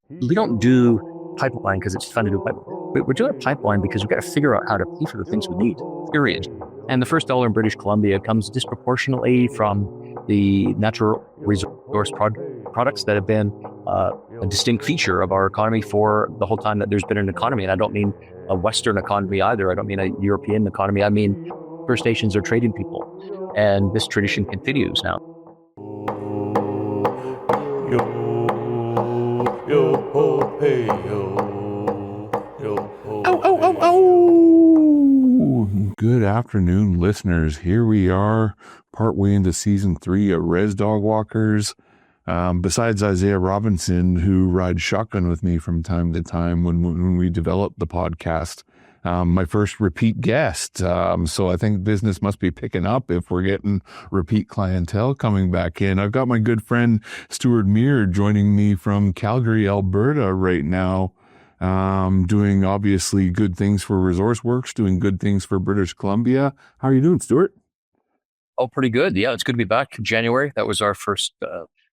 we don't do pipeline because it's fun to do pipeline. We're doing a pipeline because we've got to figure out how to pay for the things we need, period. And the first dollar in British Columbia comes disproportionately from the natural resource products that have been a distinct feature of our economy for the whole time that there's been an economy. And I don't mean a Western economy either. I don't mean a European economy. I mean, First Nations are trading people. And this tradition continues now. Good afternoon, listeners. Here we are, partway into season 3 of Rez Dog Walkers. Besides Isaiah Robinson, who rides shotgun with me from time to time when we develop the podcast, my first repeat guest. So I think business must be picking up if we're getting repeat clientele coming back in. I've got my good friend Stewart Muir joining me from Calgary, Alberta right now, doing obviously good things for ResourceWorks, doing good things for British Columbia. How are you doing, Stewart? Oh, pretty good. Yeah, it's good to be back in January. That was our first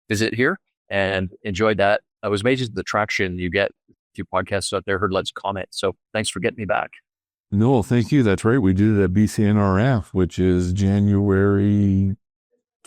visit here and enjoyed that. I was amazed at the traction you get. A few podcasts out there, heard lots of comments. So thanks for getting me back. No, thank you. That's right. We did it at BCNRF, which is January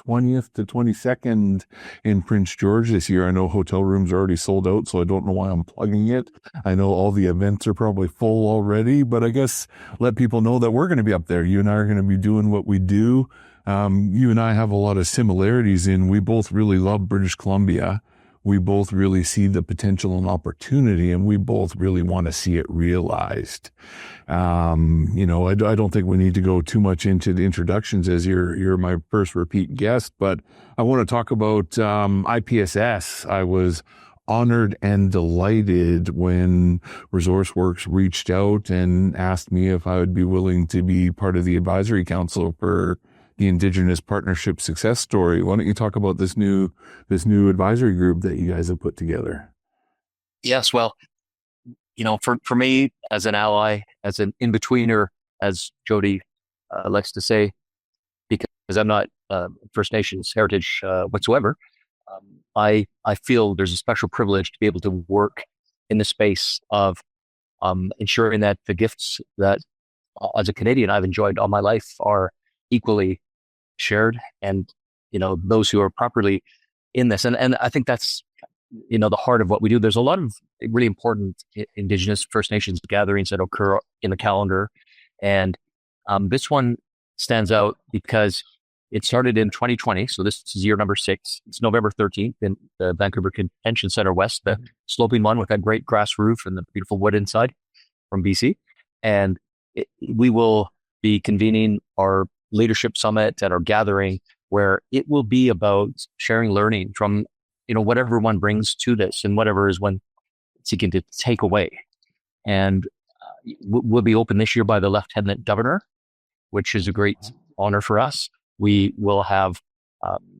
20th to 22nd in Prince George this year. I know hotel rooms are already sold out, so I don't know why I'm plugging it. I know all the events are probably full already, but I guess let people know that we're going to be up there. You and I are going to be doing what we do. You and I have a lot of similarities in we both really love British Columbia. We both really see the potential and opportunity, and we both really want to see it realized. I don't think we need to go too much into the introductions as you're my first repeat guest, but I want to talk about IPSS. I was honored and delighted when ResourceWorks reached out and asked me if I would be willing to be part of the advisory council for the Indigenous Partnership Success Story. Why don't you talk about this new advisory group that you guys have put together? Yes, well, for me as an ally, as an in-betweener, as Jody likes to say, because I'm not First Nations heritage whatsoever, I feel there's a special privilege to be able to work in the space of ensuring that the gifts that as a Canadian I've enjoyed all my life are equally shared, and those who are properly in this, and I think that's the heart of what we do. There's a lot of really important Indigenous First Nations gatherings that occur in the calendar, and this one stands out because it started in 2020, so this is year number 6. It's November 13th in the Vancouver Convention Center West, the sloping one with that great grass roof and the beautiful wood inside from BC, and we will be convening our leadership summit and our gathering, where it will be about sharing learning from whatever one brings to this and whatever is one seeking to take away. And we'll be open this year by the Lieutenant Governor, which is a great honor for us. We will have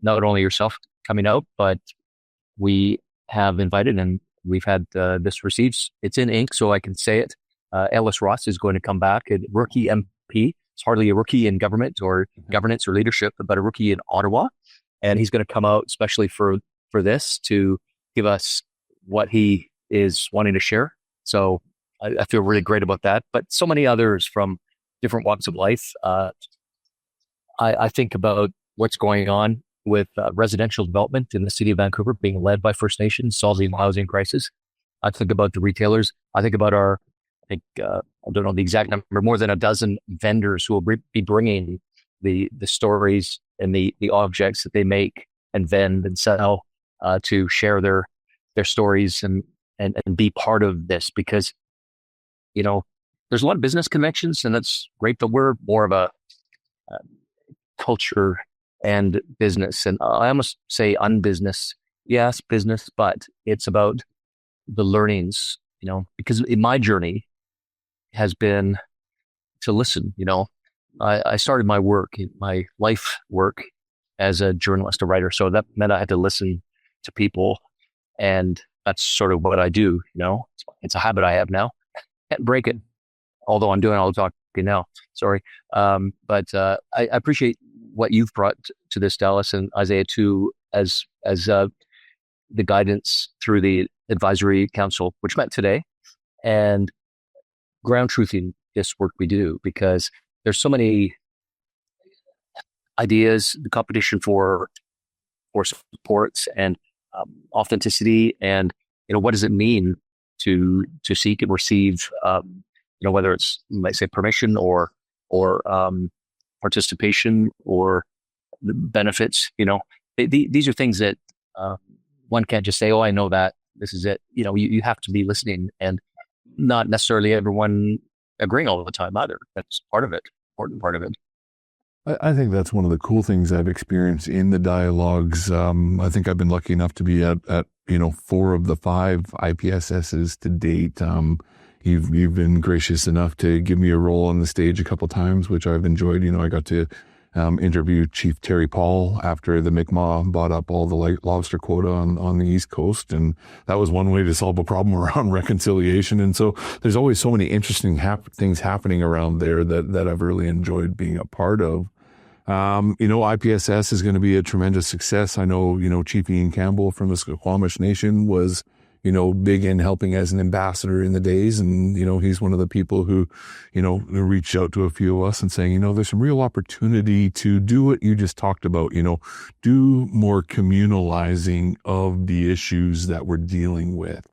not only yourself coming out, but we have invited, and we've had this received. It's in ink, so I can say it. Ellis Ross is going to come back, a rookie MP. It's hardly a rookie in government or governance or leadership, but a rookie in Ottawa. And he's going to come out especially for this to give us what he is wanting to share. So I feel really great about that. But so many others from different walks of life. I think about what's going on with residential development in the city of Vancouver being led by First Nations, solving the housing crisis. I think about the retailers. I think about I don't know the exact number, more than a dozen vendors who will be bringing the stories and the objects that they make and vend and sell to share their stories and be part of this, because there's a lot of business connections, and that's great, but we're more of a culture and business, and I almost say unbusiness. Yes, business, but it's about the learnings, because in my journey has been to listen. I started my life work as a journalist, a writer. So that meant I had to listen to people, and that's sort of what I do. It's a habit I have now. Can't break it, although I'm doing all the talking now. Sorry. But I appreciate what you've brought to this, Dallas, and Isaiah too, as the guidance through the advisory council, which met today, and ground truthing this work we do, because there's so many ideas, the competition for supports and authenticity, and what does it mean to seek and receive, whether it's, you might say, permission or participation or the benefits. These are things that one can't just say, "Oh, I know that. This is it." You have to be listening, and not necessarily everyone agreeing all the time either. That's part of it, important part of it. I think that's one of the cool things I've experienced in the dialogues. I think I've been lucky enough to be at 4 of the 5 IPSSs to date. You've been gracious enough to give me a role on the stage a couple times, which I've enjoyed. I got to interview Chief Terry Paul after the Mi'kmaq bought up all the lobster quota on the East Coast. And that was one way to solve a problem around reconciliation. And so there's always so many interesting things happening around there that I've really enjoyed being a part of. IPSS is going to be a tremendous success. I know, Chief Ian Campbell from the Squamish Nation was, big in helping as an ambassador in the days. And, he's one of the people who, reached out to a few of us and saying, there's some real opportunity to do what you just talked about, do more communalizing of the issues that we're dealing with.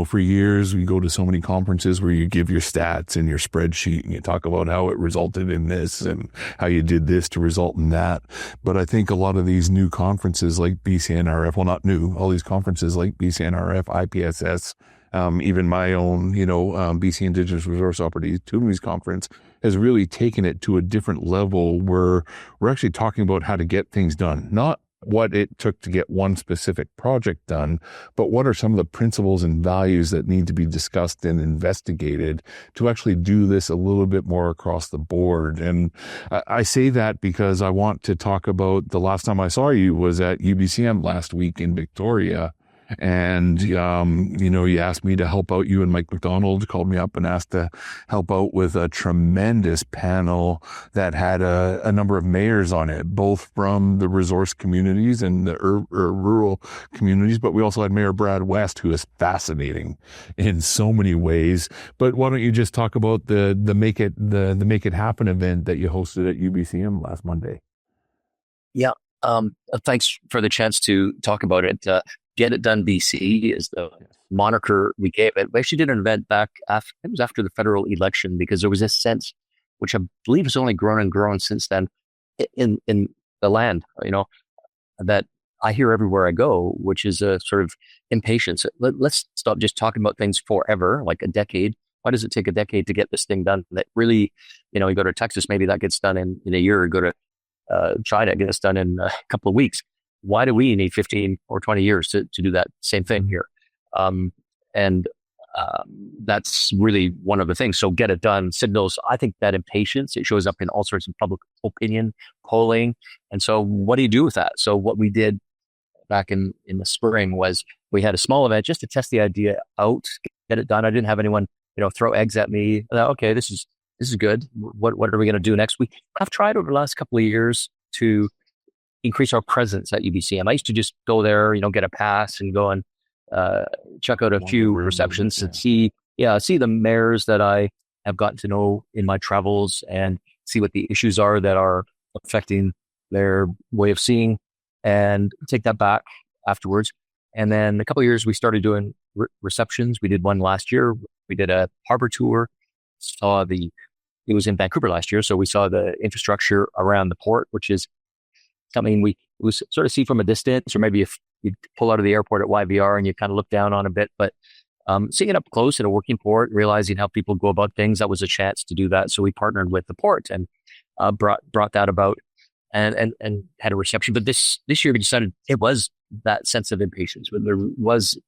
For years, we go to so many conferences where you give your stats and your spreadsheet and you talk about how it resulted in this and how you did this to result in that. But I think a lot of these new conferences like BCNRF, well, not new, all these conferences like BCNRF, IPSS, even my own, BC Indigenous Resource Opportunities Conference has really taken it to a different level where we're actually talking about how to get things done, not what it took to get one specific project done, but what are some of the principles and values that need to be discussed and investigated to actually do this a little bit more across the board. And I say that because I want to talk about the last time I saw you was at UBCM last week in Victoria. And, you asked me to help out. You and Mike McDonald called me up and asked to help out with a tremendous panel that had a number of mayors on it, both from the resource communities and the rural communities. But we also had Mayor Brad West, who is fascinating in so many ways. But why don't you just talk about the Make It Happen event that you hosted at UBCM last Monday? Yeah. Thanks for the chance to talk about it. Get It Done BC is the moniker we gave it. We actually did an event back after the federal election, because there was this sense, which I believe has only grown and grown since then, in the land, that I hear everywhere I go, which is a sort of impatience. Let's stop just talking about things forever, like a decade. Why does it take a decade to get this thing done? That really, you go to Texas, maybe that gets done in a year. You go to China, it gets done in a couple of weeks. Why do we need 15 or 20 years to do that same thing here? That's really one of the things. So Get It Done signals, I think, that impatience. It shows up in all sorts of public opinion polling. And so what do you do with that? So what we did back in the spring was we had a small event just to test the idea out, get it done. I didn't have anyone, throw eggs at me. Okay, this is good. What are we going to do next? We have tried over the last couple of years to increase our presence at UBCM. I used to just go there, get a pass and go and check out a few receptions and see the mayors that I have gotten to know in my travels and see what the issues are that are affecting their way of seeing, and take that back afterwards. And then a couple of years, we started doing receptions. We did one last year. We did a harbor tour. It was in Vancouver last year. So we saw the infrastructure around the port, which is something we sort of see from a distance, or maybe if you pull out of the airport at YVR and you kind of look down on a bit, but seeing it up close in a working port, realizing how people go about things, that was a chance to do that. So we partnered with the port and brought that about and had a reception. But this year we decided it was that sense of impatience, when there was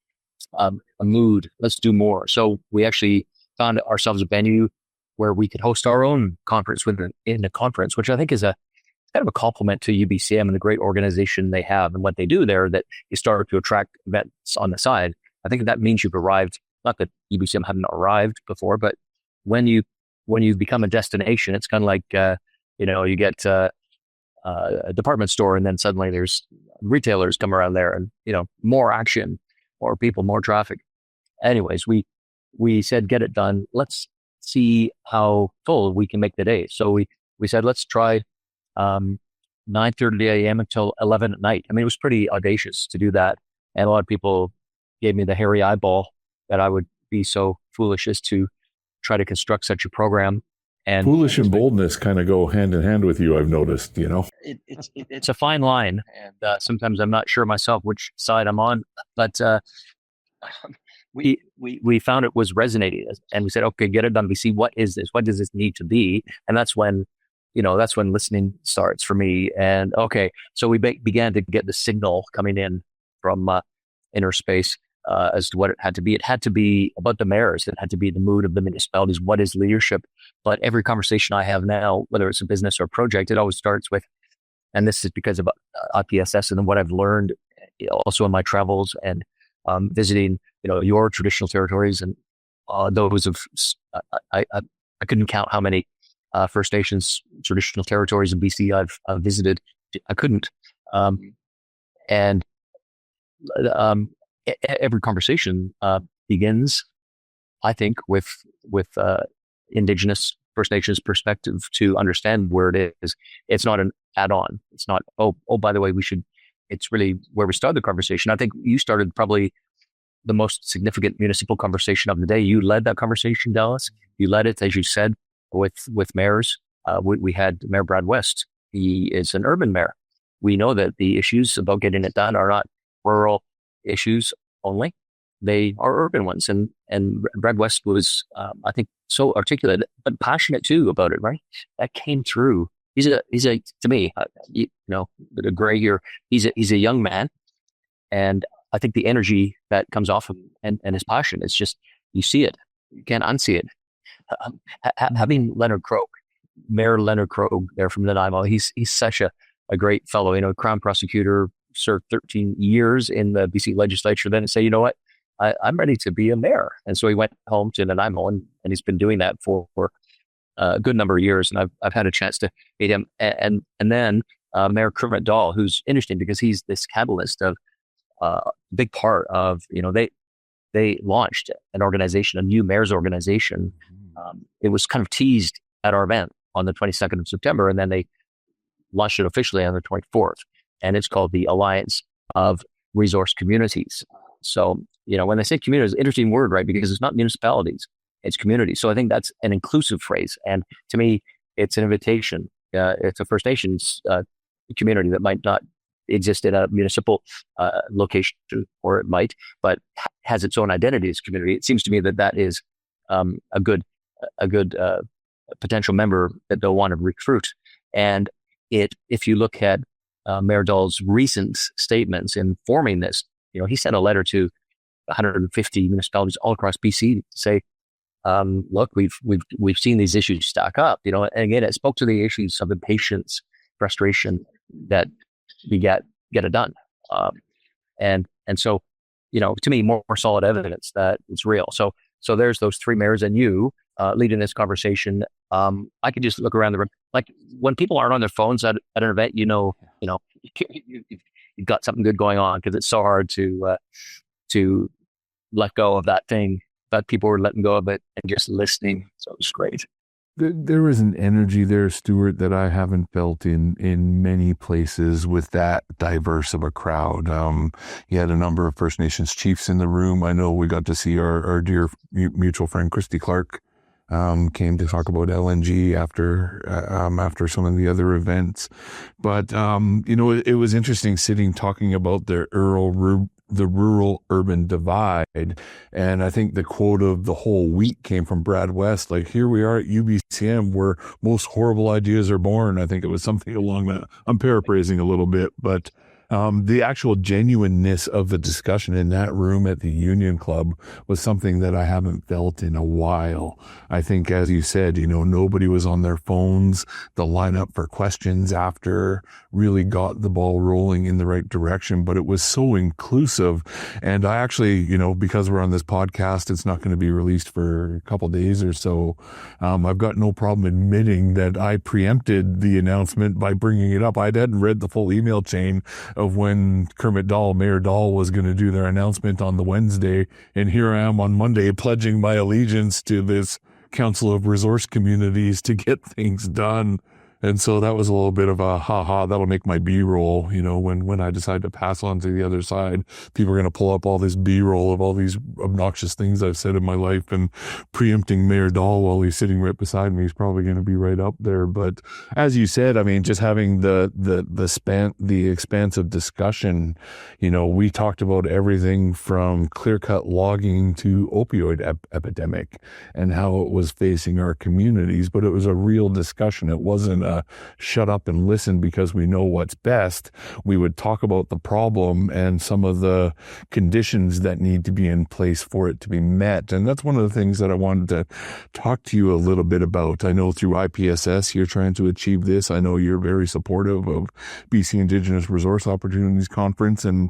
a mood, let's do more. So we actually found ourselves a venue where we could host our own conference in a conference, which I think is a kind of a compliment to UBCM and the great organization they have and what they do there, that you start to attract events on the side. I think that means you've arrived, not that UBCM hadn't arrived before, but when you become a destination, it's kind of like, you get a department store and then suddenly there's retailers come around there, and more action, more people, more traffic. Anyways, we said, get it done. Let's see how full we can make the day. So we said, let's try 9:30 a.m. until 11 at night. I mean, it was pretty audacious to do that. And a lot of people gave me the hairy eyeball that I would be so foolish as to try to construct such a program. And foolish and boldness kind of go hand in hand with you, I've noticed, It's a fine line. And sometimes I'm not sure myself which side I'm on, but we found it was resonating, and we said, okay, get it done. We see, what is this? What does this need to be? And that's when listening starts for me. And okay, so we began to get the signal coming in from inner space as to what it had to be. It had to be about the mayors. It had to be the mood of the municipalities. What is leadership? But every conversation I have now, whether it's a business or a project, it always starts with, and this is because of IPSS and what I've learned also in my travels and visiting, your traditional territories and those of, I couldn't count how many First Nations traditional territories in BC I've visited. I couldn't. And every conversation begins, I think, with Indigenous First Nations perspective to understand where it is. It's not an add-on. It's not, oh, by the way, it's really where we started the conversation. I think you started probably the most significant municipal conversation of the day. You led that conversation, Dallas. You led it, as you said, with mayors. We had Mayor Brad West. He is an urban mayor. We know that the issues about getting it done are not rural issues only. They are urban ones. And Brad West was, I think, so articulate, but passionate too about it, right? That came through. He's a to me, the gray here, he's a young man. And I think the energy that comes off of him and his passion, it's just, you see it. You can't unsee it. Having Mayor Leonard Krogh there from Nanaimo, he's such a great fellow, Crown prosecutor, served 13 years in the BC legislature, then say, you know what, I'm ready to be a mayor. And so he went home to Nanaimo and he's been doing that for a good number of years. And I've had a chance to meet him. And then Mayor Kermit Dahl, who's interesting because he's this catalyst of big part of, they launched an organization, a new mayor's organization. It was kind of teased at our event on the 22nd of September, and then they launched it officially on the 24th. And it's called the Alliance of Resource Communities. So, when they say communities, interesting word, right? Because it's not municipalities, it's communities. So I think that's an inclusive phrase. And to me, it's an invitation. It's a First Nations community that might not exist in a municipal location, or it might, but has its own identity as a community. It seems to me that is a good potential member that they'll want to recruit. And if you look at Mayor Dahl's recent statements in forming this, he sent a letter to 150 municipalities all across BC to say, look, we've seen these issues stack up, and again, it spoke to the issues of impatience, frustration that we get it done. And so, to me, more solid evidence that it's real. So there's those three mayors and you leading this conversation. I could just look around the room. Like when people aren't on their phones at an event, you've got something good going on, because it's so hard to let go of that thing, that people were letting go of it and just listening. So it was great. There is an energy there, Stewart, that I haven't felt in many places with that diverse of a crowd. You had a number of First Nations chiefs in the room. I know we got to see our dear mutual friend, Christy Clark, came to talk about LNG after some of the other events. But, it was interesting talking about the rural-urban divide. And I think the quote of the whole week came from Brad West, like, here we are at UBCM where most horrible ideas are born. I think it was something along that. I'm paraphrasing a little bit, but the actual genuineness of the discussion in that room at the Union Club was something that I haven't felt in a while. I think, as you said, nobody was on their phones. The lineup for questions after really got the ball rolling in the right direction, but it was so inclusive. And I actually, because we're on this podcast, it's not going to be released for a couple of days or so. I've got no problem admitting that I preempted the announcement by bringing it up. I hadn't read the full email chain of when Mayor Dahl was going to do their announcement on the Wednesday. And here I am on Monday pledging my allegiance to this Council of Resource Communities to get things done. And so that was a little bit of a that'll make my B-roll, when I decide to pass on to the other side. People are going to pull up all this B-roll of all these obnoxious things I've said in my life, and preempting Mayor Dahl while he's sitting right beside me is probably going to be right up there. But as you said, I mean, just having the expansive discussion, we talked about everything from clear-cut logging to opioid epidemic and how it was facing our communities, but it was a real discussion. It wasn't shut up and listen because we know what's best. We would talk about the problem and some of the conditions that need to be in place for it to be met. And that's one of the things that I wanted to talk to you a little bit about. I know through IPSS, you're trying to achieve this. I know you're very supportive of BC Indigenous Resource Opportunities Conference and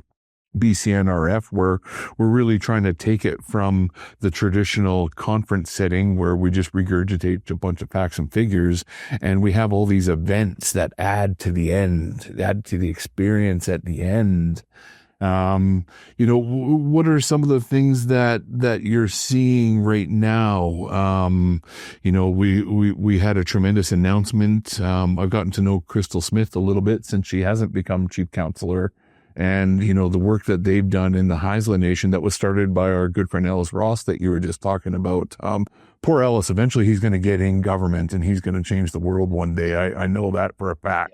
BCNRF, where we're really trying to take it from the traditional conference setting where we just regurgitate a bunch of facts and figures, and we have all these events that add to the experience at the end. What are some of the things that you're seeing right now? We had a tremendous announcement. I've gotten to know Crystal Smith a little bit since she hasn't become chief counselor. And, the work that they've done in the Haisla Nation that was started by our good friend Ellis Ross that you were just talking about. Poor Ellis, eventually he's going to get in government and he's going to change the world one day. I know that for a fact.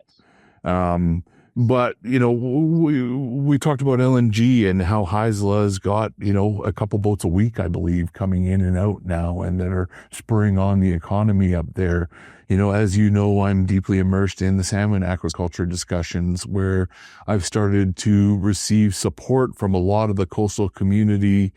But, we talked about LNG and how Haisla's got, a couple boats a week, I believe, coming in and out now and that are spurring on the economy up there. As you know, I'm deeply immersed in the salmon aquaculture discussions where I've started to receive support from a lot of the coastal community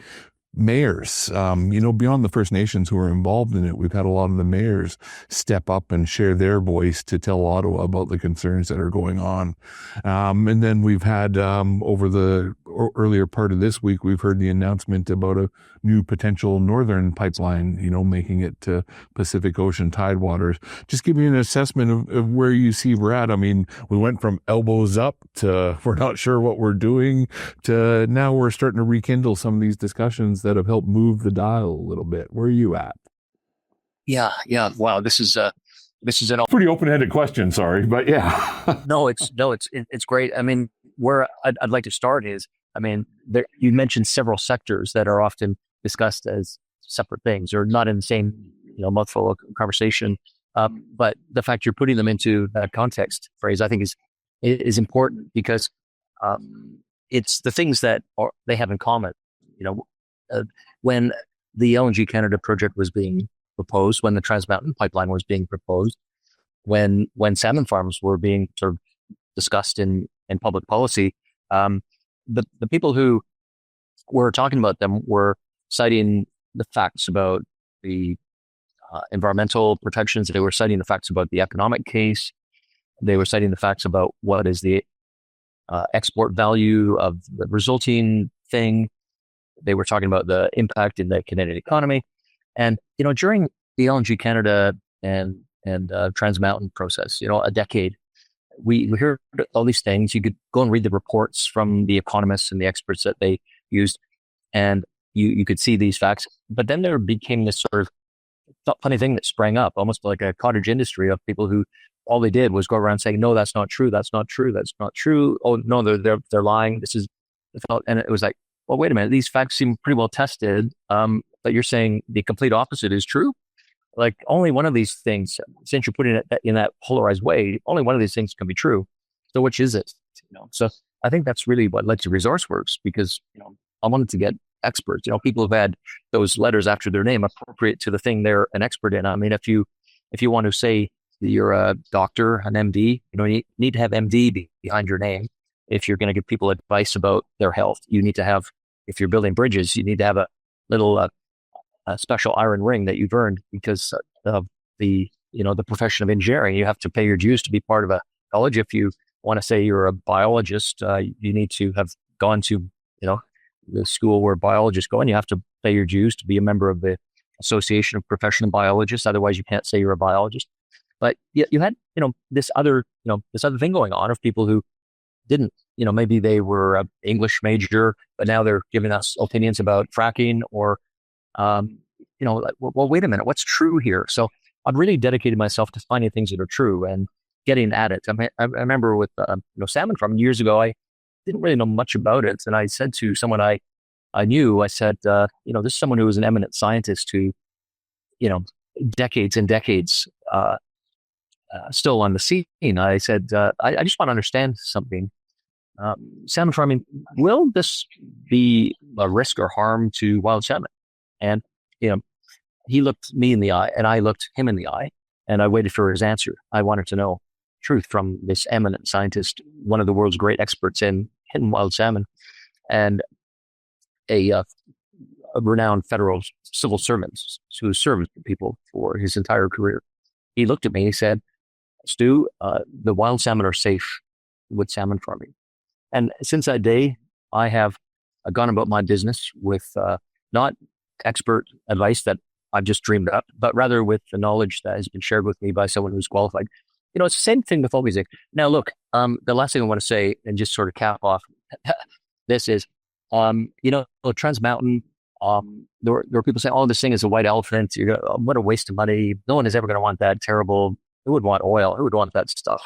mayors, beyond the First Nations who are involved in it. We've had a lot of the mayors step up and share their voice to tell Ottawa about the concerns that are going on. And then we've had, over the earlier part of this week, we've heard the announcement about a new potential northern pipeline, making it to Pacific Ocean tidewaters. Just give me an assessment of where you see we're at. I mean, we went from elbows up to we're not sure what we're doing to now we're starting to rekindle some of these discussions that have helped move the dial a little bit. Where are you at? Yeah. Wow. This is an pretty open-ended question. Sorry, but yeah. No, it's great. I mean, where I'd like to start is, you mentioned several sectors that are often discussed as separate things or not in the same, mouthful of conversation. But the fact you're putting them into that context phrase, I think is important because it's the things that they have in common. When the LNG Canada project was being proposed, when the Trans Mountain Pipeline was being proposed, when salmon farms were being sort of discussed in public policy, the people who were talking about them were citing the facts about the environmental protections. They were citing the facts about the economic case. They were citing the facts about what is the export value of the resulting thing. They were talking about the impact in the Canadian economy. And, during the LNG Canada and Trans Mountain process, a decade, we heard all these things. You could go and read the reports from the economists and the experts that they used, and you could see these facts. But then there became this sort of funny thing that sprang up, almost like a cottage industry of people who all they did was go around saying, no, that's not true. That's not true. That's not true. Oh, no, they're lying. This is, and it was like, well, wait a minute. These facts seem pretty well tested. But you're saying the complete opposite is true. Like only one of these things, since you're putting it in that polarized way, only one of these things can be true. So which is it? So I think that's really what led to ResourceWorks because, I wanted to get experts, people who've had those letters after their name appropriate to the thing they're an expert in. I mean, if you want to say that you're a doctor, an MD, you need to have MD behind your name. If you're going to give people advice about their health, you need to have, if you're building bridges, you need to have a little a special iron ring that you've earned because of the profession of engineering. You have to pay your dues to be part of a college. If you want to say you're a biologist, you need to have gone to, the school where biologists go, and you have to pay your dues to be a member of the Association of Professional Biologists. Otherwise, you can't say you're a biologist. But you had, this other thing going on of people who didn't maybe they were an English major, but now they're giving us opinions about fracking or, well, wait a minute, what's true here? So I've really dedicated myself to finding things that are true and getting at it. I remember with, salmon farming years ago, I didn't really know much about it. And I said to someone I knew, I said, this is someone who was an eminent scientist who, decades and decades, still on the scene. I said, I just want to understand something. Salmon farming, will this be a risk or harm to wild salmon? And, he looked me in the eye and I looked him in the eye and I waited for his answer. I wanted to know truth from this eminent scientist, one of the world's great experts in wild salmon, and a renowned federal civil servant who served people for his entire career. He looked at me and he said, Stu, the wild salmon are safe with salmon farming. And since that day, I have gone about my business with not expert advice that I've just dreamed up, but rather with the knowledge that has been shared with me by someone who's qualified. It's the same thing with all music. Now, look, the last thing I want to say and just sort of cap off this is, Trans Mountain, there were people saying, oh, this thing is a white elephant. What a waste of money. No one is ever going to want that terrible. Who would want oil? Who would want that stuff?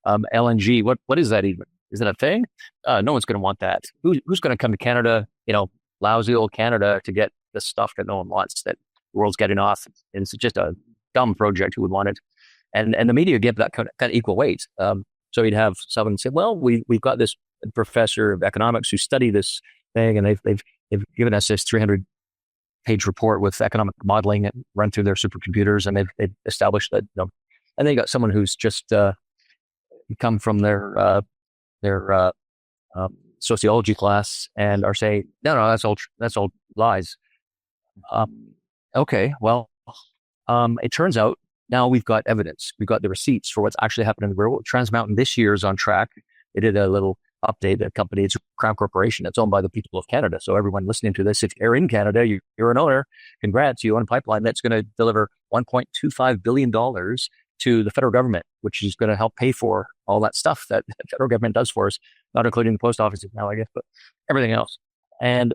LNG, what is that even? Is it a thing? No one's going to want that. Who's going to come to Canada, lousy old Canada, to get the stuff that no one wants, that the world's getting off? And it's just a dumb project. Who would want it? And the media give that kind of equal weight. So you'd have someone say, well, we've got this professor of economics who studied this thing, and they've given us this 300-page report with economic modeling and run through their supercomputers, and they've established that. And then you got someone who's just come from their sociology class and are saying, no, that's all lies. Okay, well, it turns out now we've got evidence. We've got the receipts for what's actually happening in the world. Trans Mountain this year is on track. They did a little update. The company, it's a Crown Corporation. It's owned by the people of Canada. So everyone listening to this, if you're in Canada, you're an owner, congrats, you own a pipeline that's going to deliver $1.25 billion to the federal government, which is going to help pay for all that stuff that the federal government does for us, not including the post offices now, I guess, but everything else. And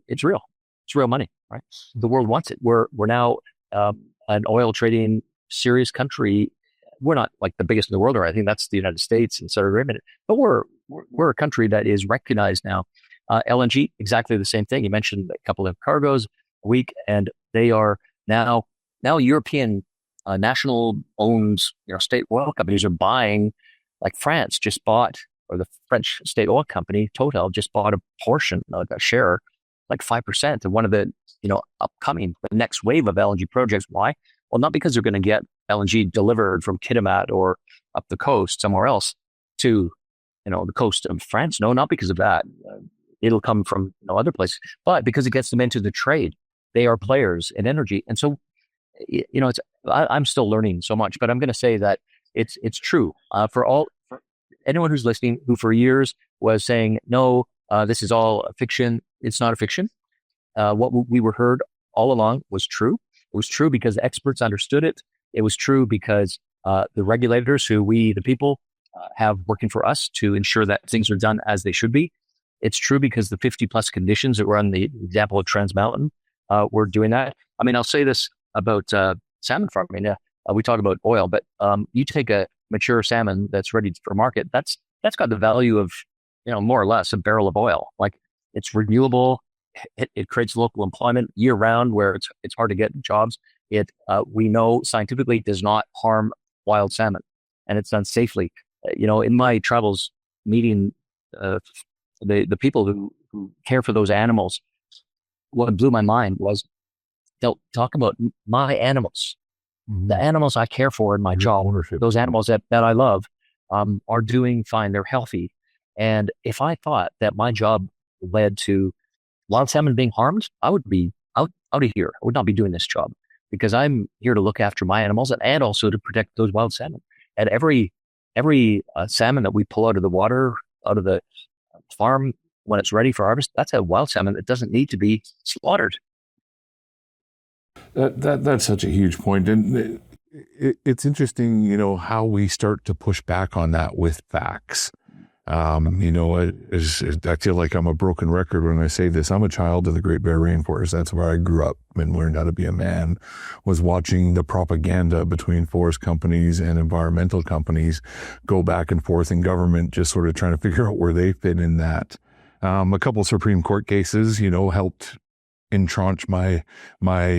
it's real. It's real money, right? The world wants it. We're now an oil trading serious country. We're not like the biggest in the world, or I think that's the United States and Saudi Arabia, but we're a country that is recognized now. LNG, exactly the same thing. You mentioned a couple of cargoes a week, and they are now European national owned state oil companies are buying, like France just bought, or the French state oil company Total just bought a portion, like a share, like 5% of one of the upcoming, the next wave of LNG projects. Why? Well, not because they're going to get LNG delivered from Kitimat or up the coast somewhere else to the coast of France. No, not because of that. It'll come from other places, but because it gets them into the trade. They are players in energy, and so I'm still learning so much. But I'm going to say that it's true for anyone who's listening, who for years was saying, no, this is all a fiction. It's not a fiction. What we were heard all along was true. It was true because the experts understood it. It was true because the regulators, who we, the people, have working for us to ensure that things are done as they should be. It's true because the 50 plus conditions that were on the example of Trans Mountain, were doing that. I mean, I'll say this about salmon farming. We talk about oil, but you take a mature salmon that's ready for market, that's got the value of, more or less a barrel of oil. Like, it's renewable. It creates local employment year round where it's hard to get jobs. It, we know scientifically, does not harm wild salmon, and it's done safely. In my travels meeting the people who care for those animals, what blew my mind was they'll talk about my animals, the animals I care for in my job, ownership. Those animals that I love are doing fine. They're healthy. And if I thought that my job led to wild salmon being harmed, I would be out of here. I would not be doing this job, because I'm here to look after my animals and also to protect those wild salmon. And every salmon that we pull out of the water, out of the farm when it's ready for harvest, that's a wild salmon that doesn't need to be slaughtered. That's such a huge point. And it's interesting, how we start to push back on that with facts. I feel like I'm a broken record when I say this. I'm a child of the Great Bear Rainforest. That's where I grew up and learned how to be a man, was watching the propaganda between forest companies and environmental companies go back and forth in government, just sort of trying to figure out where they fit in that. A couple of Supreme Court cases, helped entrench my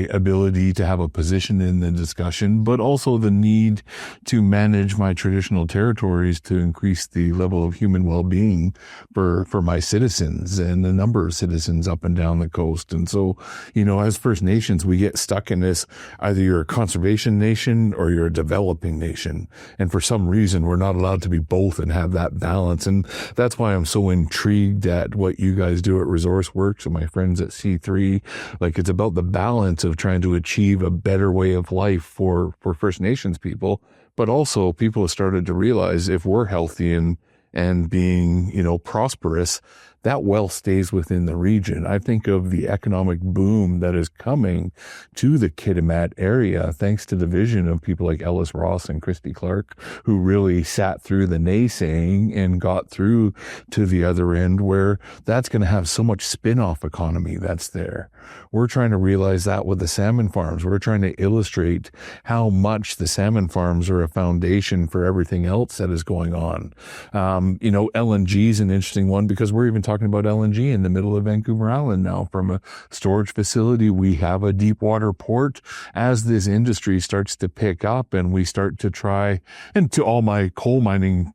ability to have a position in the discussion, but also the need to manage my traditional territories to increase the level of human well-being for my citizens and the number of citizens up and down the coast. And so, as First Nations, we get stuck in this, either you're a conservation nation or you're a developing nation. And for some reason, we're not allowed to be both and have that balance. And that's why I'm so intrigued at what you guys do at ResourceWorks and my friends at C3. Like, it's about the balance of trying to achieve a better way of life for First Nations people, but also people have started to realize if we're healthy and being, prosperous, that wealth stays within the region. I think of the economic boom that is coming to the Kitimat area, thanks to the vision of people like Ellis Ross and Christy Clark, who really sat through the naysaying and got through to the other end, where that's going to have so much spin-off economy that's there. We're trying to realize that with the salmon farms. We're trying to illustrate how much the salmon farms are a foundation for everything else that is going on. LNG is an interesting one, because we're even talking about LNG in the middle of Vancouver Island now from a storage facility. We have a deep water port. As this industry starts to pick up and we start to try, and to all my coal mining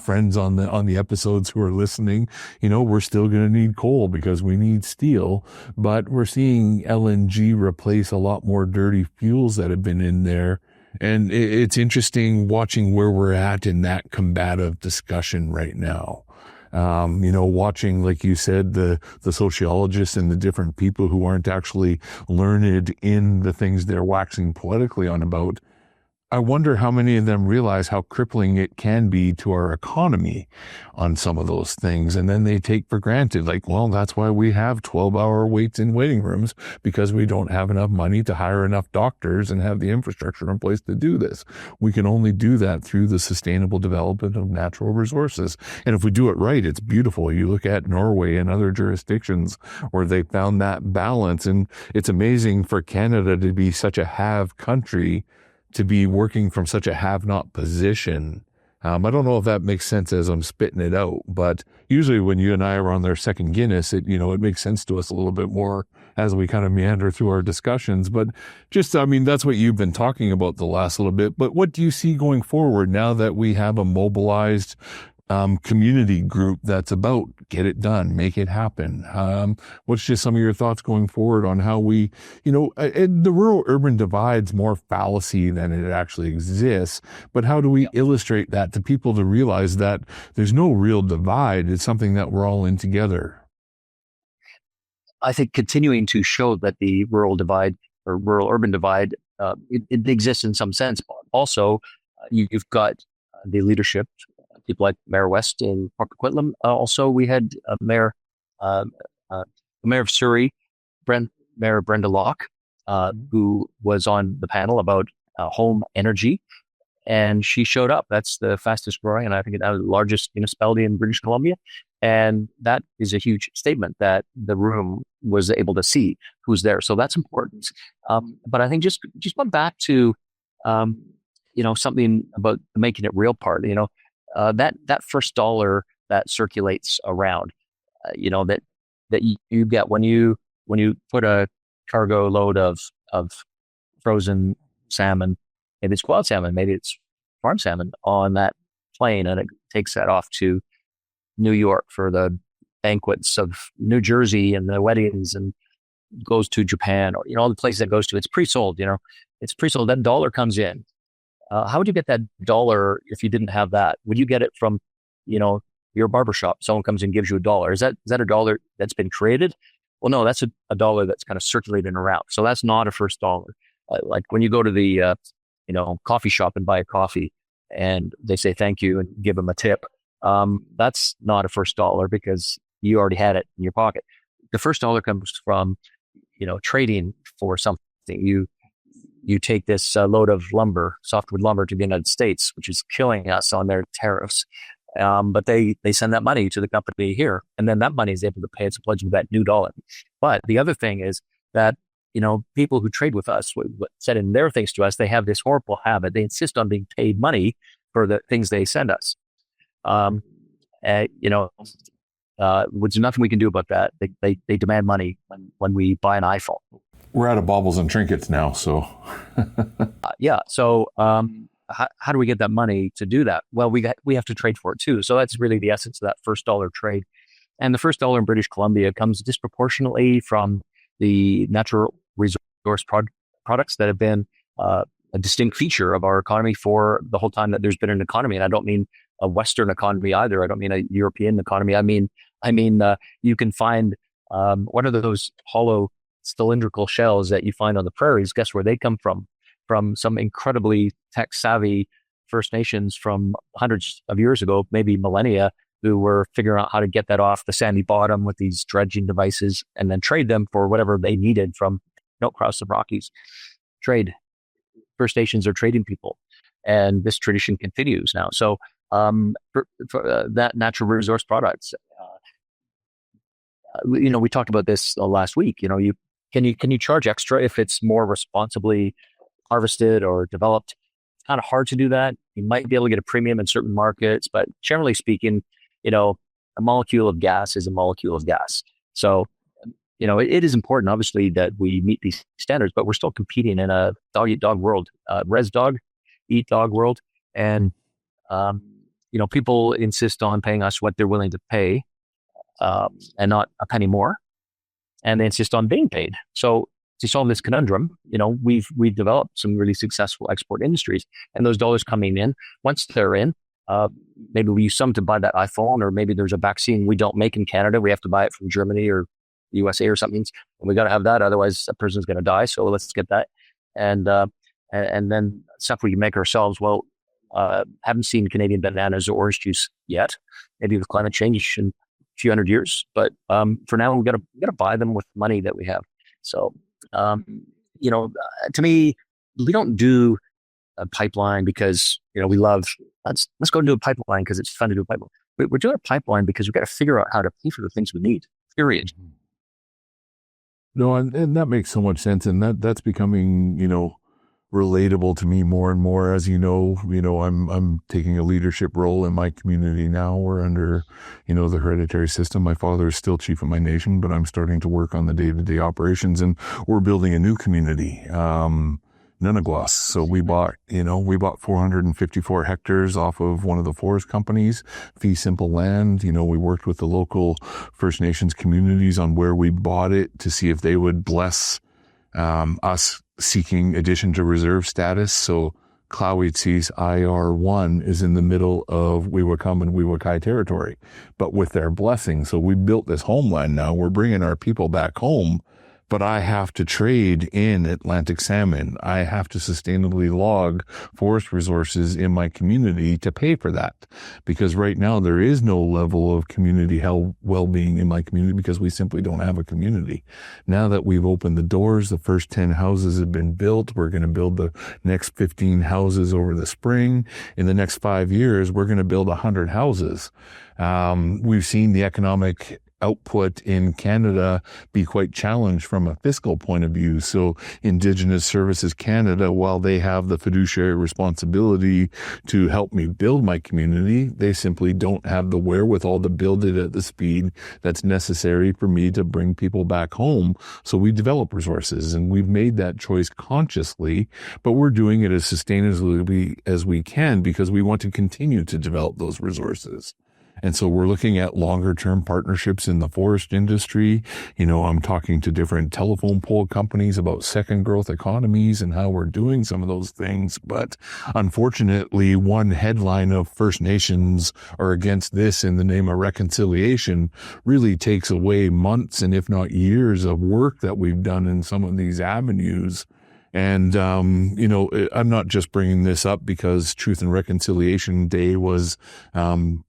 friends on the episodes who are listening, we're still going to need coal because we need steel, but we're seeing LNG replace a lot more dirty fuels that have been in there. And it's interesting watching where we're at in that combative discussion right now. Watching, like you said, the sociologists and the different people who aren't actually learned in the things they're waxing politically on about. I wonder how many of them realize how crippling it can be to our economy on some of those things. And then they take for granted, like, well, that's why we have 12-hour waits in waiting rooms, because we don't have enough money to hire enough doctors and have the infrastructure in place to do this. We can only do that through the sustainable development of natural resources. And if we do it right, it's beautiful. You look at Norway and other jurisdictions where they found that balance. And it's amazing for Canada to be such a have country, to be working from such a have-not position. I don't know if that makes sense as I'm spitting it out, but usually when you and I are on their second Guinness, it makes sense to us a little bit more as we kind of meander through our discussions. But that's what you've been talking about the last little bit. But what do you see going forward now that we have a mobilized community group that's about get it done, make it happen? What's just some of your thoughts going forward on how we, the rural-urban divide's more fallacy than it actually exists, but how do we illustrate that to people to realize that there's no real divide? It's something that we're all in together. I think continuing to show that the rural divide or rural-urban divide, it exists in some sense. Also, you've got the leadership, people like Mayor West in Port Coquitlam. Also, we had Mayor of Surrey, Mayor Brenda Locke, who was on the panel about home energy, and she showed up. That's the fastest growing, and I think the largest municipality in British Columbia. And that is a huge statement that the room was able to see who's there. So that's important. But I think just went back to something about making it real part. That first dollar that circulates around, that you get when you put a cargo load of frozen salmon, maybe it's wild salmon, maybe it's farm salmon, on that plane, and it takes that off to New York for the banquets of New Jersey and the weddings, and goes to Japan, or all the places that goes to. It's pre-sold. It's pre-sold. That dollar comes in. How would you get that dollar if you didn't have that? Would you get it from, your barbershop? Someone comes and gives you $1. Is that a dollar that's been created? Well, no, that's a dollar that's kind of circulating around. So that's not a first dollar. Like when you go to the, coffee shop and buy a coffee and they say thank you and give them a tip, that's not a first dollar because you already had it in your pocket. The first dollar comes from, trading for something. You take this load of lumber, softwood lumber, to the United States, which is killing us on their tariffs. But they send that money to the company here, and then that money is able to pay its pledge of that new dollar. But the other thing is that, people who trade with us, what said in their things to us, they have this horrible habit. They insist on being paid money for the things they send us. There's nothing we can do about that. They demand money when we buy an iPhone. We're out of baubles and trinkets now, so. Yeah. So how do we get that money to do that? Well, we have to trade for it too. So that's really the essence of that first dollar trade. And the first dollar in British Columbia comes disproportionately from the natural resource products that have been a distinct feature of our economy for the whole time that there's been an economy. And I don't mean a Western economy either. I don't mean a European economy. I mean, you can find one of those hollow cylindrical shells that you find on the prairies. Guess where they come from? From some incredibly tech savvy First Nations from hundreds of years ago, maybe millennia, who were figuring out how to get that off the sandy bottom with these dredging devices and then trade them for whatever they needed from across the Rockies. First Nations are trading people, and this tradition continues now. So for that natural resource products, we talked about this last week. Can you charge extra if it's more responsibly harvested or developed? It's kind of hard to do that. You might be able to get a premium in certain markets, but generally speaking, a molecule of gas is a molecule of gas. So, it is important, obviously, that we meet these standards, but we're still competing in a dog eat dog world, Rez Dog eat dog world. And, people insist on paying us what they're willing to pay, and not a penny more. And they insist on being paid. So to solve this conundrum, we've developed some really successful export industries, and those dollars coming in, once they're in, maybe we use some to buy that iPhone, or maybe there's a vaccine we don't make in Canada. We have to buy it from Germany or USA or something. And we got to have that. Otherwise a person's going to die. So let's get that. And then stuff we can make ourselves. Well, haven't seen Canadian bananas or orange juice yet, maybe with climate change in a few hundred years. But for now, we got to buy them with money that we have. So, to me, we don't do a pipeline because, we love, let's go do a pipeline because it's fun to do a pipeline. We're doing a pipeline because we've got to figure out how to pay for the things we need, period. No, and that makes so much sense. And that's becoming, relatable to me more and more. As I'm taking a leadership role in my community now. We're under, the hereditary system. My father is still chief of my nation, but I'm starting to work on the day-to-day operations, and we're building a new community, Nunagloss. So we bought 454 hectares off of one of the forest companies, fee simple land. We worked with the local First Nations communities on where we bought it to see if they would bless us seeking addition to reserve status. So Clowitzi's IR1 is in the middle of Weewakam and Weewakai territory, but with their blessing. So we built this homeland now. We're bringing our people back home, but I have to trade in Atlantic salmon. I have to sustainably log forest resources in my community to pay for that. Because right now there is no level of community health well-being in my community because we simply don't have a community. Now that we've opened the doors, the first 10 houses have been built. We're going to build the next 15 houses over the spring. In the next 5 years, we're going to build 100 houses. We've seen the economic output in Canada be quite challenged from a fiscal point of view. So Indigenous Services Canada, while they have the fiduciary responsibility to help me build my community, they simply don't have the wherewithal to build it at the speed that's necessary for me to bring people back home. So we develop resources, and we've made that choice consciously, but we're doing it as sustainably as we can because we want to continue to develop those resources. And so we're looking at longer term partnerships in the forest industry. I'm talking to different telephone pole companies about second growth economies and how we're doing some of those things. But unfortunately, one headline of First Nations are against this in the name of reconciliation really takes away months and if not years of work that we've done in some of these avenues. And, I'm not just bringing this up because Truth and Reconciliation Day was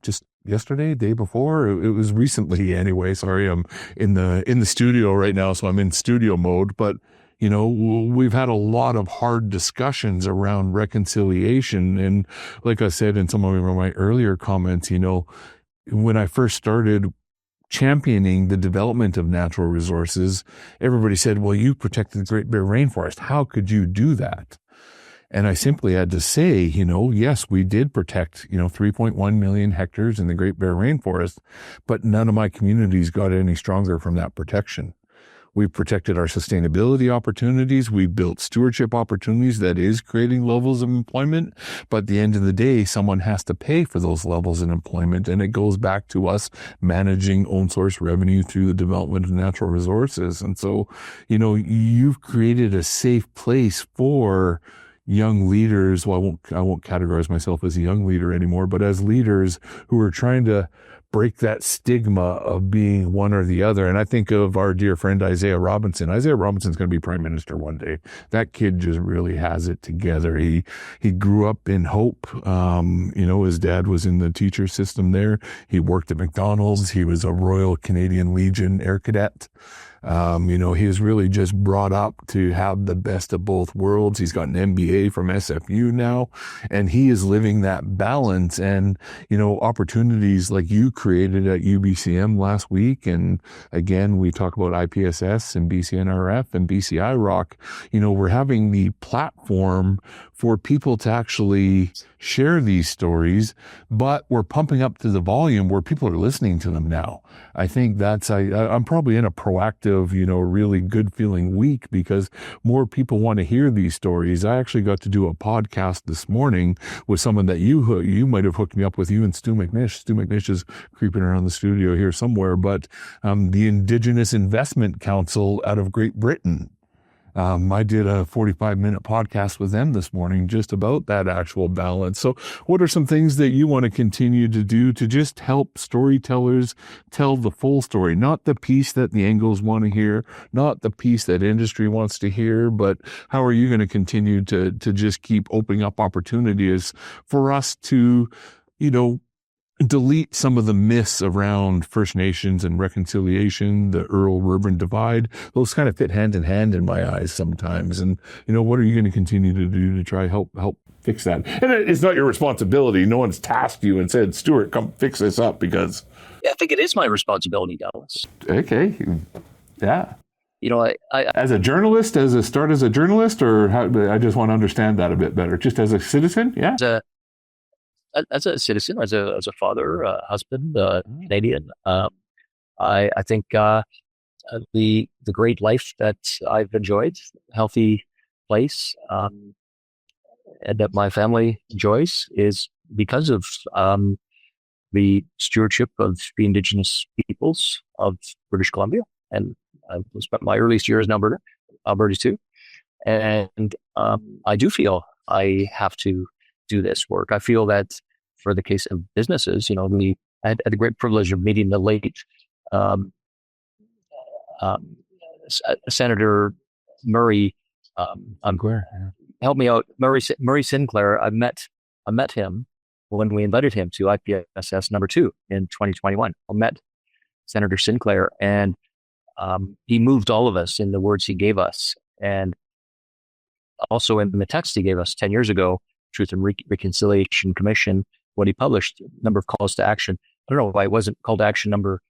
just yesterday, day before. It was recently anyway. Sorry, I'm in the studio right now, so I'm in studio mode. But we've had a lot of hard discussions around reconciliation. And like I said in some of my earlier comments, when I first started championing the development of natural resources, everybody said, well, you protected the Great Bear Rainforest. How could you do that? And I simply had to say, yes, we did protect, 3.1 million hectares in the Great Bear Rainforest, but none of my communities got any stronger from that protection. We protected our sustainability opportunities. We built stewardship opportunities that is creating levels of employment. But at the end of the day, someone has to pay for those levels of employment. And it goes back to us managing own source revenue through the development of natural resources. And so, you've created a safe place for young leaders. Well, I won't categorize myself as a young leader anymore, but as leaders who are trying to break that stigma of being one or the other. And I think of our dear friend Isaiah Robinson. Isaiah Robinson's going to be prime minister one day. That kid just really has it together. He grew up in Hope. His dad was in the teacher system there. He worked at McDonald's. He was a Royal Canadian Legion Air Cadet. He was really just brought up to have the best of both worlds. He's got an MBA from SFU now, and he is living that balance. And, opportunities like you created at UBCM last week. And again, we talk about IPSS and BCNRF and BCI Rock. We're having the platform for people to actually share these stories, but we're pumping up to the volume where people are listening to them now. I think I'm probably in a proactive, really good feeling week because more people want to hear these stories. I actually got to do a podcast this morning with someone that you might have hooked me up with, you and Stu McNish. Stu McNish is creeping around the studio here somewhere, but the Indigenous Investment Council out of Great Britain. I did a 45-minute podcast with them this morning just about that actual balance. So what are some things that you want to continue to do to just help storytellers tell the full story, not the piece that the Anglos want to hear, not the piece that industry wants to hear, but how are you going to continue to just keep opening up opportunities for us to, delete some of the myths around First Nations and reconciliation, the Earl-Urban divide. Those kind of fit hand in hand in my eyes sometimes. And, what are you going to continue to do to try help fix that? And it's not your responsibility. No one's tasked you and said, Stewart, come fix this up because... Yeah, I think it is my responsibility, Dallas. Okay. Yeah. I as a journalist, as a journalist, or how, I just want to understand that a bit better. Just as a citizen? Yeah. As a citizen, as a father, husband, Canadian, I think the great life that I've enjoyed, healthy place, and that my family enjoys is because of the stewardship of the Indigenous peoples of British Columbia, and I spent my earliest years in Alberta too, and I do feel I have to do this work. I feel that for the case of businesses, I had the great privilege of meeting the late Senator Murray. Help me out, Murray Sinclair. I met him when we invited him to IPSS number 2 in 2021. I met Senator Sinclair, and he moved all of us in the words he gave us, and also in the text he gave us 10 years ago. Truth and Reconciliation Commission, what he published, number of calls to action. I don't know why it wasn't call to action number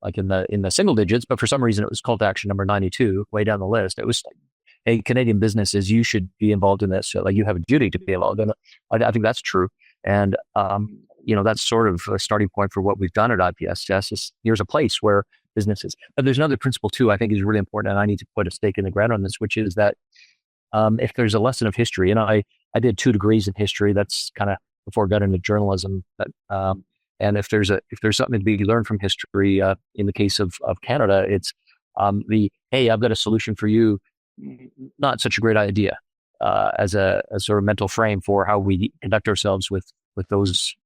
like in the single digits, but for some reason it was call to action number 92, way down the list. It was like, hey, Canadian businesses, you should be involved in this. So, like, you have a duty to be involved in it. I think that's true. And, that's sort of a starting point for what we've done at IPSS. Here's a place where businesses, but there's another principle too, I think is really important. And I need to put a stake in the ground on this, which is that if there's a lesson of history, and I did 2 degrees in history, that's kind of before I got into journalism. And if there's something to be learned from history, in the case of Canada, it's hey, I've got a solution for you. Not such a great idea as a sort of mental frame for how we conduct ourselves with those,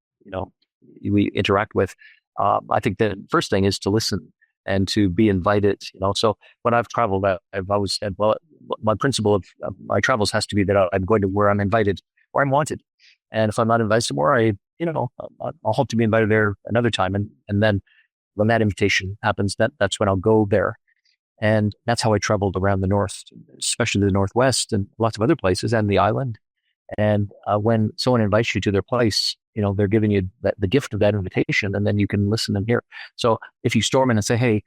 we interact with. I think the first thing is to listen and to be invited. So when I've traveled, I've always said, well, my principle of my travels has to be that I'm going to where I'm invited or I'm wanted. And if I'm not invited somewhere, I'll hope to be invited there another time. And then when that invitation happens, that's when I'll go there. And that's how I traveled around the North, especially the Northwest and lots of other places and the island. And when someone invites you to their place, they're giving you the gift of that invitation, and then you can listen and hear. So if you storm in and say, hey,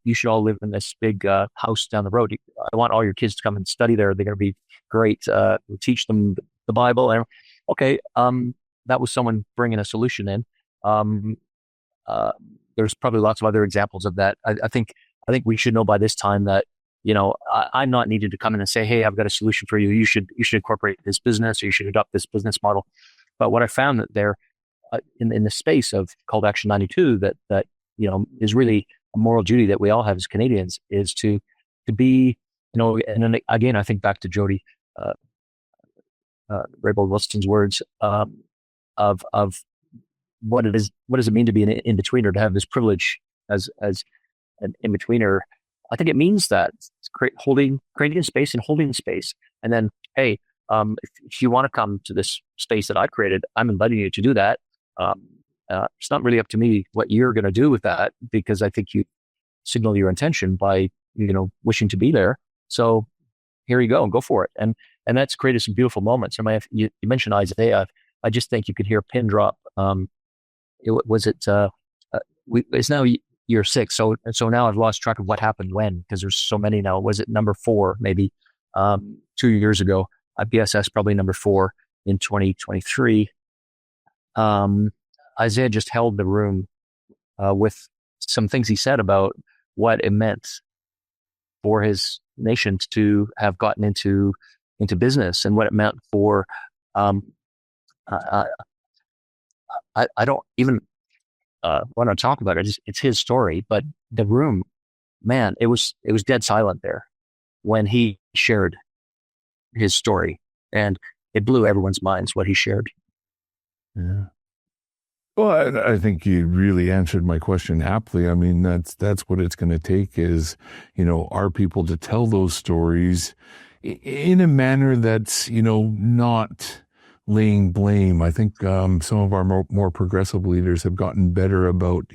you should all live in this big house down the road. I want all your kids to come and study there. They're going to be great. We'll teach them the Bible. And okay, that was someone bringing a solution in. There's probably lots of other examples of that. I think we should know by this time that I'm not needed to come in and say, hey, I've got a solution for you. You should incorporate this business, or you should adopt this business model. But what I found that there in the space of Call to Action 92 that is really a moral duty that we all have as Canadians is to be, and then again, I think back to Jody Raybould Wilson's words of what does it mean to be an in-betweener, to have this privilege as an in-betweener. I think it means that it's creating space and holding space. And then, hey, if you want to come to this space that I've created, I'm inviting you to do that. It's not really up to me what you're going to do with that, because I think you signal your intention by, wishing to be there. So here you go and go for it. And that's created some beautiful moments. I mean, you mentioned Isaiah. I just think you could hear a pin drop. It's now year 6. So now I've lost track of what happened when, because there's so many now. Was it number 4, maybe 2 years ago? IPSS probably number 4 in 2023. Isaiah just held the room with some things he said about what it meant for his nation to have gotten into business, and what it meant for I don't even want to talk about it. It's his story, but the room, man, it was dead silent there when he shared his story, and it blew everyone's minds what he shared. Yeah. Well, I think you really answered my question aptly. I mean, that's what it's going to take is, our people to tell those stories in a manner that's, not laying blame. I think some of our more progressive leaders have gotten better about,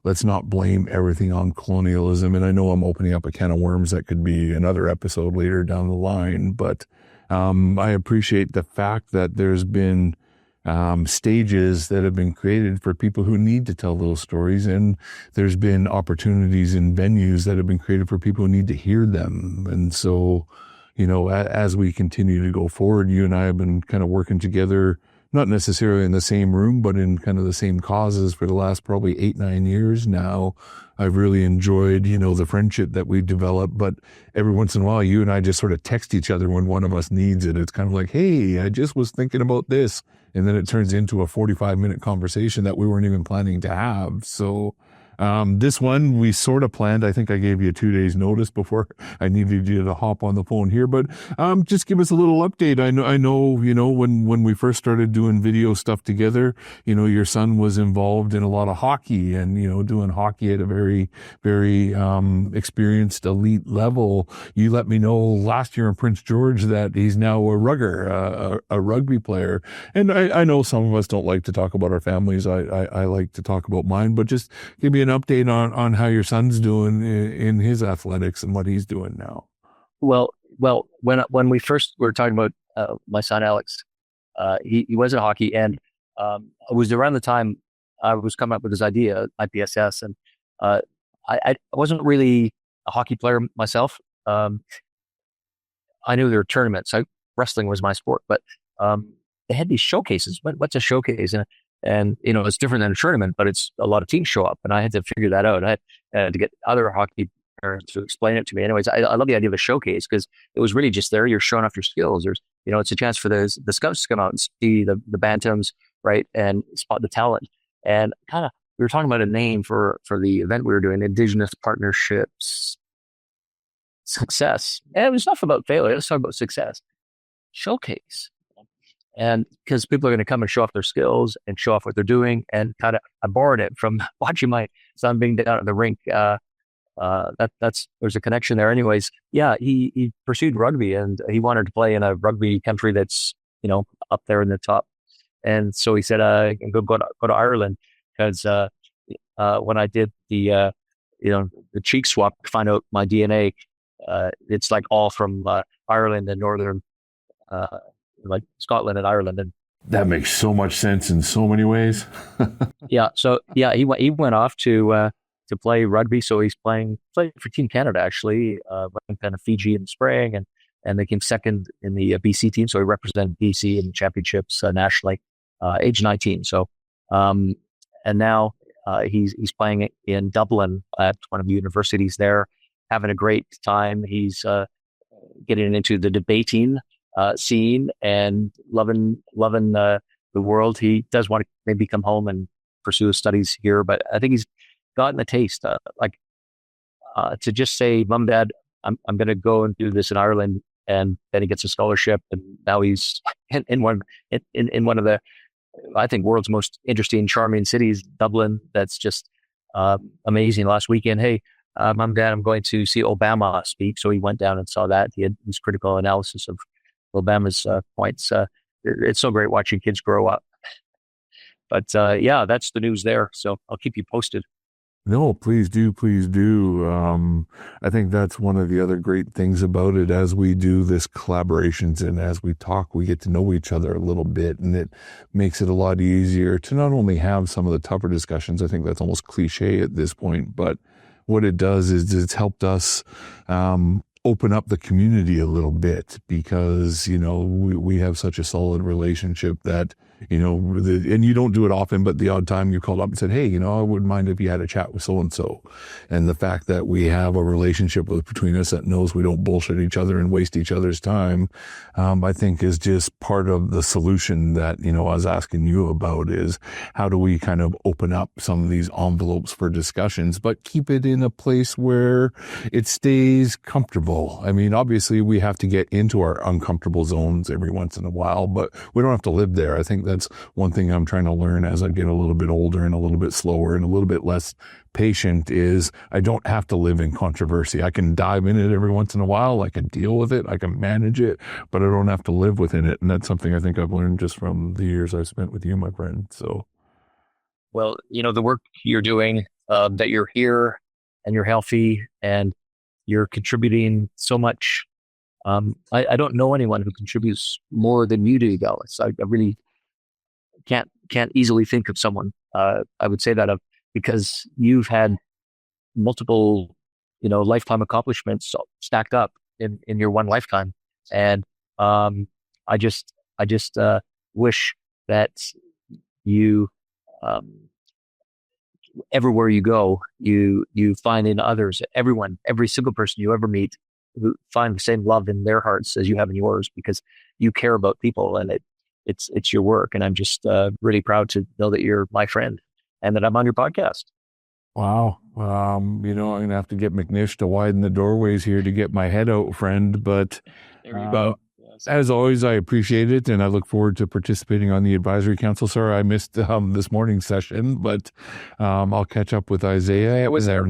let's not blame everything on colonialism. And I know I'm opening up a can of worms that could be another episode later down the line, but I appreciate the fact that there's been stages that have been created for people who need to tell those stories. And there's been opportunities and venues that have been created for people who need to hear them. And so, as we continue to go forward, you and I have been kind of working together, not necessarily in the same room, but in kind of the same causes for the last probably 8-9 years now. I've really enjoyed, the friendship that we've developed, but every once in a while, you and I just sort of text each other when one of us needs it. It's kind of like, hey, I just was thinking about this. And then it turns into a 45-minute conversation that we weren't even planning to have. So this one we sort of planned. I think I gave you 2 days notice before I needed you to hop on the phone here, but just give us a little update. I know, when we first started doing video stuff together, your son was involved in a lot of hockey and, doing hockey at a very, very experienced elite level. You let me know last year in Prince George that he's now a rugger, a rugby player. And I know some of us don't like to talk about our families. I like to talk about mine, but just give me an update on how your son's doing in his athletics and what he's doing now. Well, when we first were talking about my son Alex, he was in hockey, and it was around the time I was coming up with this idea, IPSS, and I wasn't really a hockey player myself. I knew there were tournaments. Wrestling was my sport, but they had these showcases. What's a showcase? And it's different than a tournament, but it's a lot of teams show up, and I had to figure that out. I had to get other hockey parents to explain it to me. Anyways, I love the idea of a showcase because it was really just there. You're showing off your skills. There's, it's a chance for the scouts to come out and see the bantams, right, and spot the talent. And kind of, we were talking about a name for the event we were doing, Indigenous Partnerships Success. And it was enough about failure. Let's talk about success. Showcase. And because people are going to come and show off their skills and show off what they're doing, and kind of, I borrowed it from watching my son being down at the rink. There's a connection there. Anyways, yeah, he pursued rugby, and he wanted to play in a rugby country that's, up there in the top. And so he said, go to Ireland, because when I did the the cheek swap to find out my DNA. It's like all from Ireland and northern, like Scotland and Ireland. And that makes so much sense in so many ways. yeah. So yeah, he went off to play rugby. So he's playing for Team Canada, actually, running kind of Fiji in the spring, and they came second in the BC team. So he represented BC in championships nationally, age 19. So, and now he's playing in Dublin at one of the universities there, having a great time. He's getting into the debating scene and loving the world. He does want to maybe come home and pursue his studies here, but I think he's gotten a taste, to just say, "Mom, Dad, I'm going to go and do this in Ireland," and then he gets a scholarship, and now he's in one of the, I think, world's most interesting, charming cities, Dublin. That's just amazing. Last weekend, hey, Mom, Dad, I'm going to see Obama speak. So he went down and saw that. He had his critical analysis of Obama's points. It's so great watching kids grow up. But yeah, that's the news there. So I'll keep you posted. No, please do. Please do. I think that's one of the other great things about it. As we do this collaborations and as we talk, we get to know each other a little bit, and it makes it a lot easier to not only have some of the tougher discussions. I think that's almost cliche at this point, but what it does is it's helped us, open up the community a little bit, because, we have such a solid relationship that, and you don't do it often, but the odd time you called up and said, hey, I wouldn't mind if you had a chat with so-and-so. And the fact that we have a relationship between us that knows we don't bullshit each other and waste each other's time, I think is just part of the solution that, I was asking you about, is how do we kind of open up some of these envelopes for discussions, but keep it in a place where it stays comfortable. I mean, obviously we have to get into our uncomfortable zones every once in a while, but we don't have to live there. I think that's one thing I'm trying to learn as I get a little bit older and a little bit slower and a little bit less patient, is I don't have to live in controversy. I can dive in it every once in a while. I can deal with it. I can manage it, but I don't have to live within it. And that's something I think I've learned just from the years I've spent with you, my friend. So, well, the work you're doing, that you're here and you're healthy and you're contributing so much. I don't know anyone who contributes more than you do, Dallas. I really can't easily think of someone. I would say that because you've had multiple, lifetime accomplishments stacked up in your one lifetime, and I just wish that you, everywhere you go, you find in others, every single person you ever meet, who find the same love in their hearts as you have in yours, because you care about people, and it's your work. And I'm just really proud to know that you're my friend and that I'm on your podcast. Wow. I'm going to have to get McNish to widen the doorways here to get my head out, friend. But there you go. As always, I appreciate it, and I look forward to participating on the advisory council. Sorry, I missed this morning's session, but I'll catch up with Isaiah. It was there.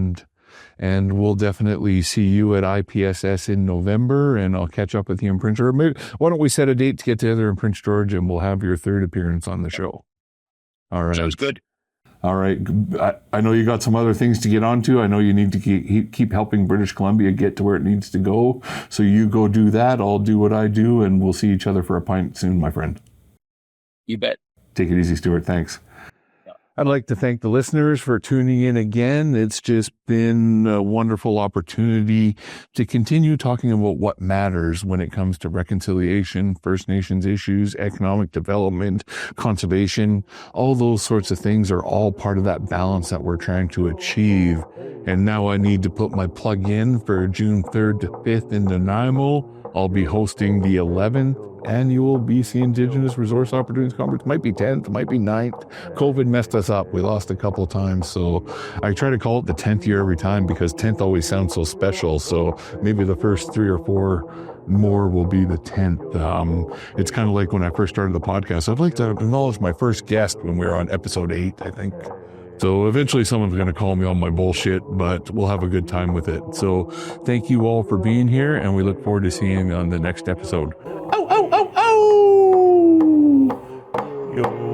And we'll definitely see you at IPSS in November, and I'll catch up with you in Prince George. Maybe, why don't we set a date to get together in Prince George, and we'll have your third appearance on the show. All right. Sounds good. All right. I know you got some other things to get onto. I know you need to keep helping British Columbia get to where it needs to go. So you go do that. I'll do what I do, and we'll see each other for a pint soon, my friend. You bet. Take it easy, Stewart. Thanks. I'd like to thank the listeners for tuning in again. It's just been a wonderful opportunity to continue talking about what matters when it comes to reconciliation, First Nations issues, economic development, conservation. All those sorts of things are all part of that balance that we're trying to achieve. And now I need to put my plug in for June 3rd to 5th in Nanaimo. I'll be hosting the 11th annual BC Indigenous Resource Opportunities Conference. Might be 10th, might be 9th. COVID messed us up. We lost a couple of times. So I try to call it the 10th year every time, because 10th always sounds so special. So maybe the first 3 or 4 more will be the 10th. It's kind of like when I first started the podcast. I'd like to acknowledge my first guest when we were on episode 8, I think. So eventually someone's going to call me on my bullshit, but we'll have a good time with it. So thank you all for being here, and we look forward to seeing you on the next episode. Ow, ow, ow, ow! Yo.